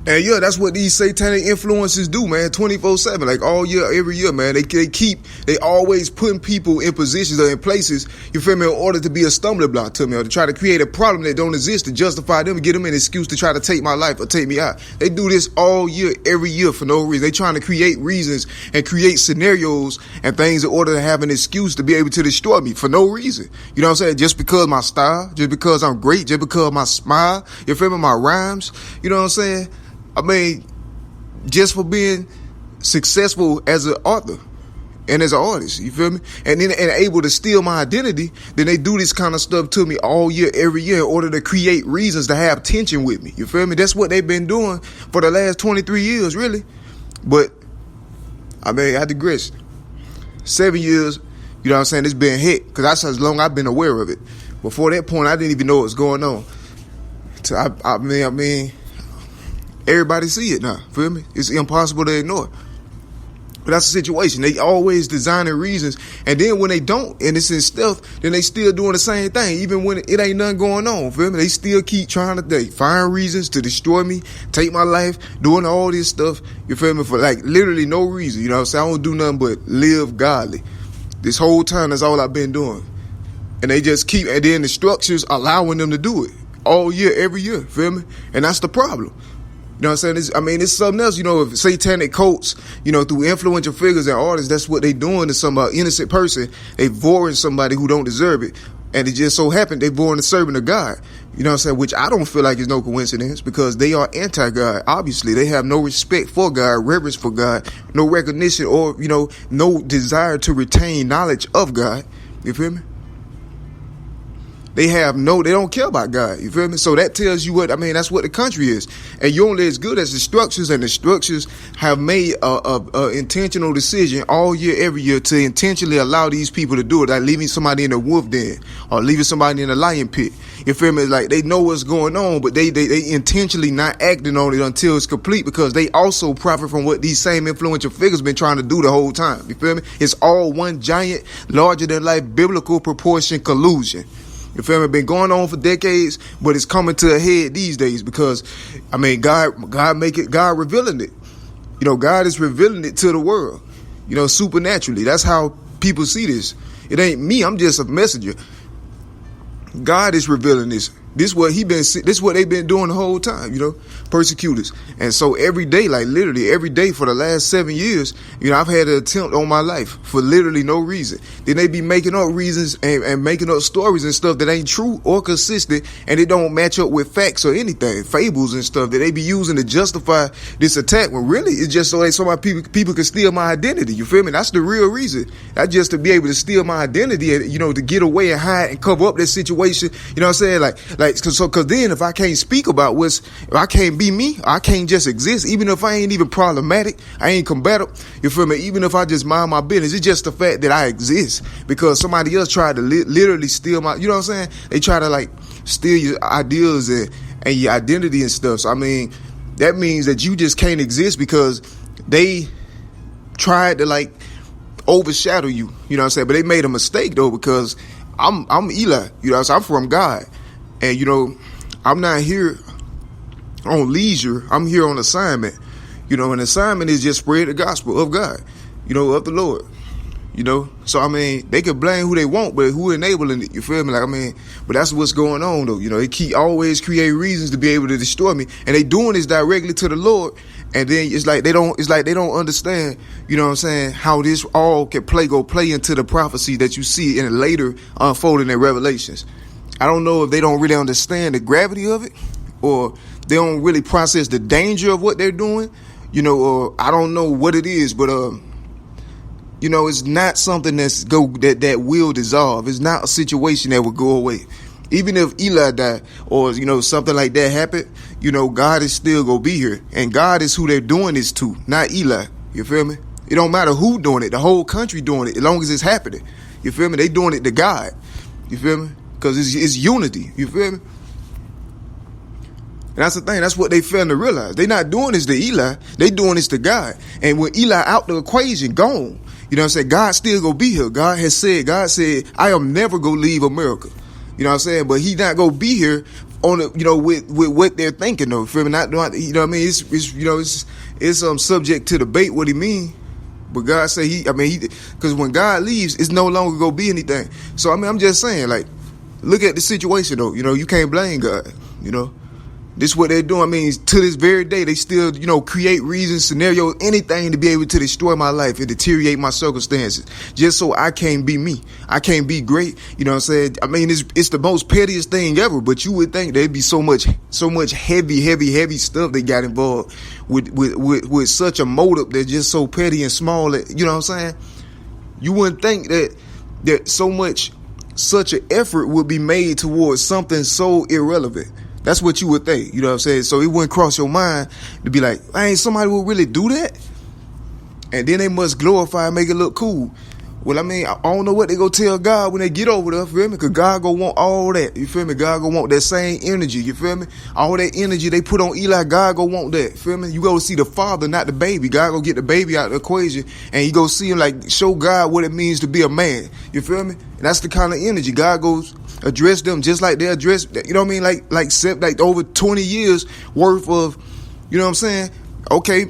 And yeah, that's what these satanic influences do, man, 24/7, like all year, every year, man. They always putting people in positions or in places, you feel me, in order to be a stumbling block to me, or to try to create a problem that don't exist, to justify them and get them an excuse to try to take my life or take me out. They do this all year, every year for no reason. They trying to create reasons and create scenarios and things in order to have an excuse to be able to destroy me for no reason. You know what I'm saying? Just because my style, just because I'm great, just because my smile, you feel me, my rhymes, you know what I'm saying? I mean, just for being successful as an author and as an artist, you feel me? And then and able to steal my identity, then they do this kind of stuff to me all year, every year in order to create reasons to have tension with me. You feel me? That's what they've been doing for the last 23 years, really. But, I mean, I digress. 7 years, you know what I'm saying, it's been hit, because that's as long I've been aware of it. Before that point, I didn't even know what was going on. So I mean, everybody see it now, feel me? It's impossible to ignore. But that's the situation. They always designing reasons, and then when they don't, and it's in stealth, then they still doing the same thing, even when it ain't nothing going on, feel me? They still keep trying to find reasons to destroy me, take my life, doing all this stuff, you feel me, for like literally no reason, you know what I'm saying? I don't do nothing but live godly. This whole time, that's all I've been doing. And they just keep, and then the structures allowing them to do it all year, every year, feel me? And that's the problem. You know what I'm saying? It's something else, you know, if satanic cults, you know, through influential figures and artists, that's what they doing to some innocent person. They voring somebody who don't deserve it. And it just so happened they voring the servant of God. You know what I'm saying? Which I don't feel like is no coincidence, because they are anti-God. Obviously, they have no respect for God, reverence for God, no recognition, or, you know, no desire to retain knowledge of God. You feel me? They don't care about God, you feel me? So that tells you that's what the country is. And you're only as good as the structures, and the structures have made a intentional decision all year, every year, to intentionally allow these people to do it, like leaving somebody in a wolf den or leaving somebody in a lion pit. You feel me? Like they know what's going on, but they intentionally not acting on it until it's complete, because they also profit from what these same influential figures been trying to do the whole time. You feel me? It's all one giant, larger than life, biblical proportion collusion. You feel me? Been going on for decades, but it's coming to a head these days, because, I mean, God revealing it. You know, God is revealing it to the world, you know, supernaturally. That's how people see this. It ain't me. I'm just a messenger. God is revealing this. This what they've been doing the whole time, you know, persecutors. And so every day, like literally every day for the last 7 years, you know, I've had an attempt on my life for literally no reason. Then they be making up reasons and making up stories and stuff that ain't true or consistent, and it don't match up with facts or anything, fables and stuff that they be using to justify this attack, when really it's just so my people can steal my identity. You feel me? That's the real reason. That's just to be able to steal my identity and, you know, to get away and hide and cover up this situation. You know what I'm saying? Cause then if I can't speak about if I can't be me, I can't just exist. Even if I ain't even problematic, I ain't combative. You feel me? Even if I just mind my business, it's just the fact that I exist, because somebody else tried to literally steal my, you know what I'm saying? They try to like steal your ideals and your identity and stuff. So I mean, that means that you just can't exist because they tried to like overshadow you. You know what I'm saying? But they made a mistake though, because I'm Eli. You know what I'm saying? I'm from God. And, you know, I'm not here on leisure. I'm here on assignment. You know, an assignment is just spread the gospel of God, you know, of the Lord. You know, so I mean, they can blame who they want, but who enabling it? You feel me? Like, I mean, but that's what's going on though. You know, they always create reasons to be able to destroy me, and they doing this directly to the Lord. And then it's like they don't understand, you know what I'm saying, how this all can play into the prophecy that you see in later unfolding in Revelations. I don't know if they don't really understand the gravity of it, or they don't really process the danger of what they're doing, you know, or I don't know what it is, but you know, it's not something that will dissolve. It's not a situation that will go away. Even if Eli died, or, you know, something like that happened, you know, God is still gonna be here, and God is who they're doing this to, not Eli. You feel me? It don't matter who doing it. The whole country doing it, as long as it's happening. You feel me? They doing it to God. You feel me? Because it's unity. You feel me? And that's the thing. That's what they failing to realize. They not doing this to Eli. They doing this to God. And when Eli out the equation, gone, you know what I'm saying? God still gonna be here. God said, I am never gonna leave America. You know what I'm saying? But he not gonna be here on the, with what they're thinking though. Feel me? Not, you know what I mean? It's subject to debate what he mean. But God say because when God leaves, it's no longer gonna be anything. So I'm just saying, like, look at the situation though. You can't blame God. This is what they're doing. I mean, to this very day, they still, create reasons, scenarios, anything to be able to destroy my life and deteriorate my circumstances, just so I can't be me. I can't be great. You know what I'm saying? I mean, it's the most pettiest thing ever. But you would think there'd be so much heavy stuff they got involved with such a motive that's just so petty and small. That, you know what I'm saying? You wouldn't think that such an effort would be made towards something so irrelevant. That's what you would think, you know what I'm saying? So it wouldn't cross your mind to be like, ain't somebody would really do that? And then they must glorify and make it look cool. Well, I mean, I don't know what they gonna tell God when they get over there, feel me? Because God gonna want all that, you feel me? God gonna want that same energy, you feel me? All that energy they put on Eli, God gonna want that, feel me? You go see the father, not the baby. God gonna get the baby out of the equation, and you go see him, like, show God what it means to be a man, you feel me? And that's the kind of energy God goes address them just like they address, you know what I mean? Like over 20 years worth of, you know what I'm saying? Okay,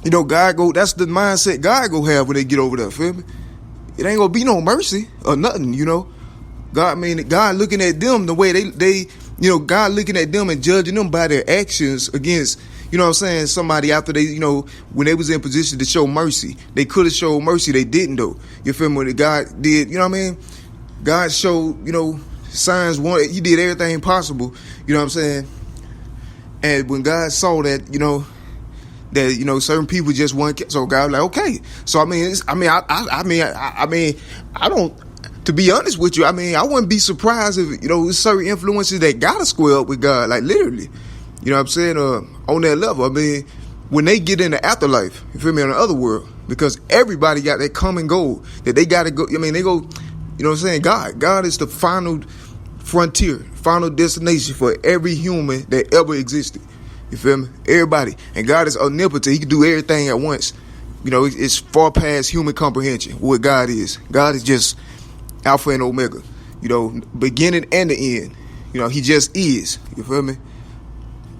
God go, that's the mindset God go have when they get over there, feel me? It ain't gonna be no mercy or nothing, God looking at them the way they God looking at them and judging them by their actions against, you know what I'm saying, somebody after they, when they was in position to show mercy. They could have showed mercy, they didn't though. You feel me? When God did, you know what I mean? God showed, signs, he did everything possible, you know what I'm saying? And when God saw that, that, certain people just weren't, so God was like, okay. So, I don't, to be honest with you, I wouldn't be surprised if, there's certain influences that gotta square up with God, like literally, you know what I'm saying, on that level. I mean, when they get in the afterlife, you feel me, on the other world, because everybody got that common goal that they gotta go, they go, you know what I'm saying? God is the final frontier, final destination for every human that ever existed. You feel me? Everybody. And God is omnipotent. He can do everything at once. It's far past human comprehension what God is. God is just Alpha and Omega. Beginning and the end. He just is. You feel me?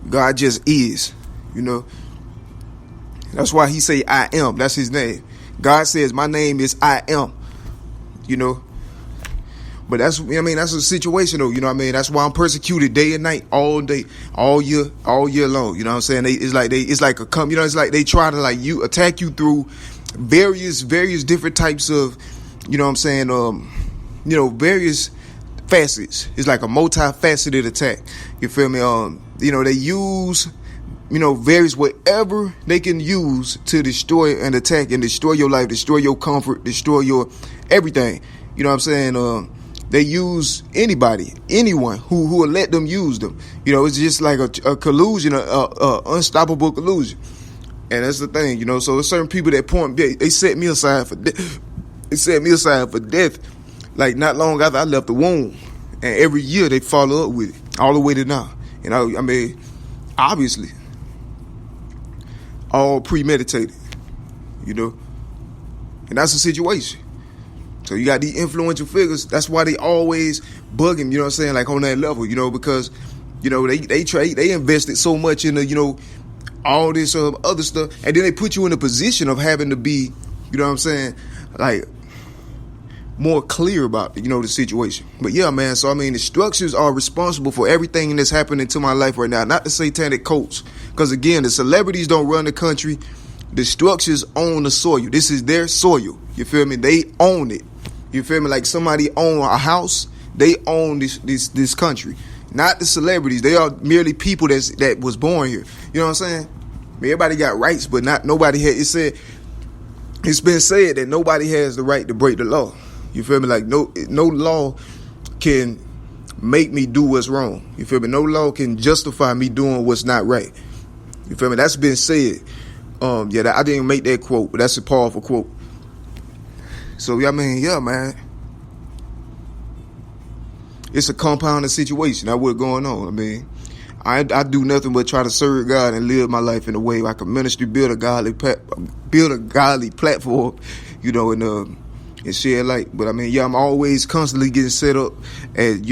God just is. That's why he say I am. That's his name. God says my name is I am. But that's, that's a situation though, that's why I'm persecuted day and night, all day, all year long, you know what I'm saying? It's like they try to attack you through various different types of, you know what I'm saying, various facets. It's like a multifaceted attack, you feel me? They use, various whatever they can use to destroy and attack and destroy your life, destroy your comfort, destroy your everything, you know what I'm saying? They use anyone who will let them use them. It's just like a collusion, a unstoppable collusion. And that's the thing, So there's certain people that point, they set me aside for death. They set me aside for death, like not long after I left the womb. And every year they follow up with it, all the way to now. And obviously, all premeditated, And that's the situation. So you got these influential figures. That's why they always bug him, you know what I'm saying, like on that level, because, they invested so much in the, all this other stuff. And then they put you in a position of having to be, you know what I'm saying, like more clear about, the situation. But yeah, man, so the structures are responsible for everything that's happening to my life right now. Not the satanic cults. Because again, the celebrities don't run the country. The structures own the soil. This is their soil. You feel me? They own it. You feel me? Like somebody own a house, they own this country. Not the celebrities. They are merely people that was born here. You know what I'm saying? Everybody got rights, but nobody had. It's been said that nobody has the right to break the law. You feel me? Like no law can make me do what's wrong. You feel me? No law can justify me doing what's not right. You feel me? That's been said. I didn't make that quote, but that's a powerful quote. So, yeah, man. It's a compounded situation. That's what's going on. I do nothing but try to serve God and live my life in a way I can ministry, build a godly platform, and and shed light. But I mean, yeah, I'm always constantly getting set up and,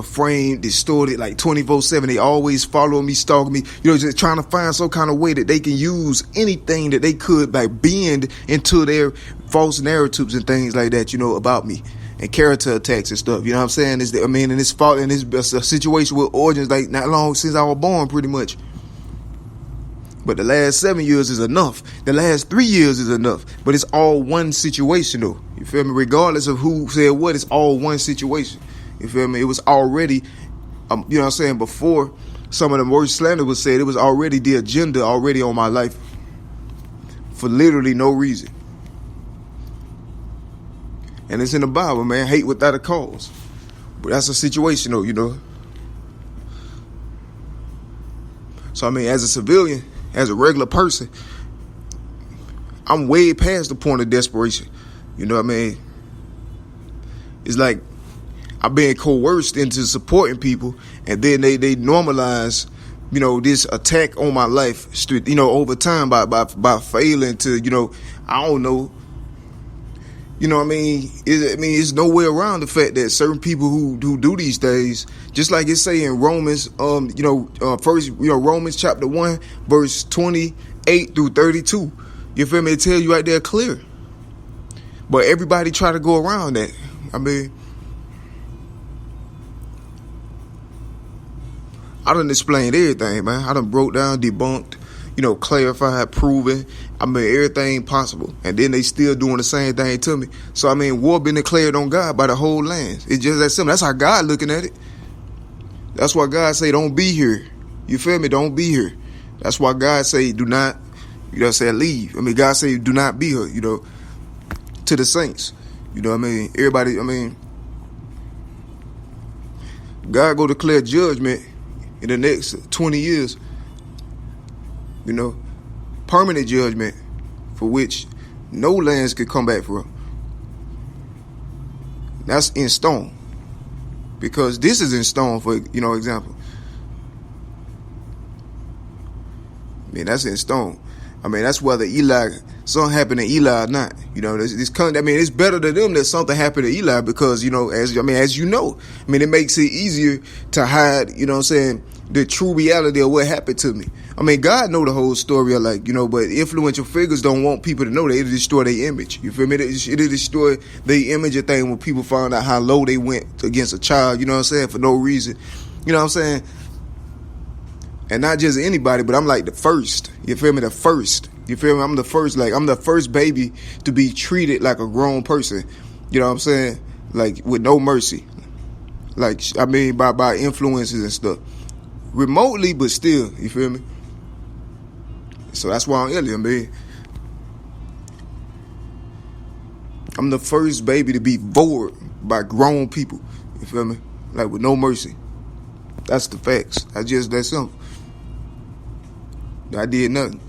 framed, distorted, like 24/7. They always follow me, stalking me, just trying to find some kind of way that they can use anything that they could, like, bend into their false narratives and things like that, about me. And character attacks and stuff, you know what I'm saying? And it's fault, and it's a situation with origins like not long since I was born, pretty much. But the last 7 years is enough. The last 3 years is enough. But it's all one situation, though. You feel me? Regardless of who said what, it's all one situation. You feel me? It was already, before some of the worst slander was said, it was already the agenda already on my life for literally no reason. And it's in the Bible, man. Hate without a cause. But that's a situation, though, So, as a civilian, as a regular person, I'm way past the point of desperation. You know what I mean? It's like I've been coerced into supporting people, and then they normalize, this attack on my life, over time by failing to, I don't know. It's no way around the fact that certain people who do these things, just like it say in Romans, Romans chapter 1, verse 28 through 32. You feel me? It tell you right there clear. But everybody try to go around that. I done explained everything, man. I done broke down, debunked, clarified, proven. Everything possible. And then they still doing the same thing to me. So, war been declared on God by the whole land. It's just that simple. That's how God looking at it. That's why God say, don't be here. You feel me? Don't be here. That's why God say, do not, leave. God say, do not be here, to the saints. Everybody, God go declare judgment in the next 20 years. Permanent judgment for which no lands could come back from. That's in stone. Because this is in stone, for example. That's in stone. That's whether something happened to Eli or not. It's better to them that something happened to Eli because, as you know, it makes it easier to hide, the true reality of what happened to me. God know the whole story, but influential figures don't want people to know that it'll destroy their image. You feel me? It'll destroy their image of thing when people find out how low they went against a child, for no reason. And not just anybody, but I'm like the first. You feel me? The first. You feel me? I'm the first. Like, I'm the first baby to be treated like a grown person. You know what I'm saying? Like, with no mercy. Like, by influences and stuff. Remotely, but still. You feel me? So that's why I'm alien, I'm the first baby to be bored by grown people. You feel me? Like, with no mercy. That's the facts. That's just that simple. I did nothing.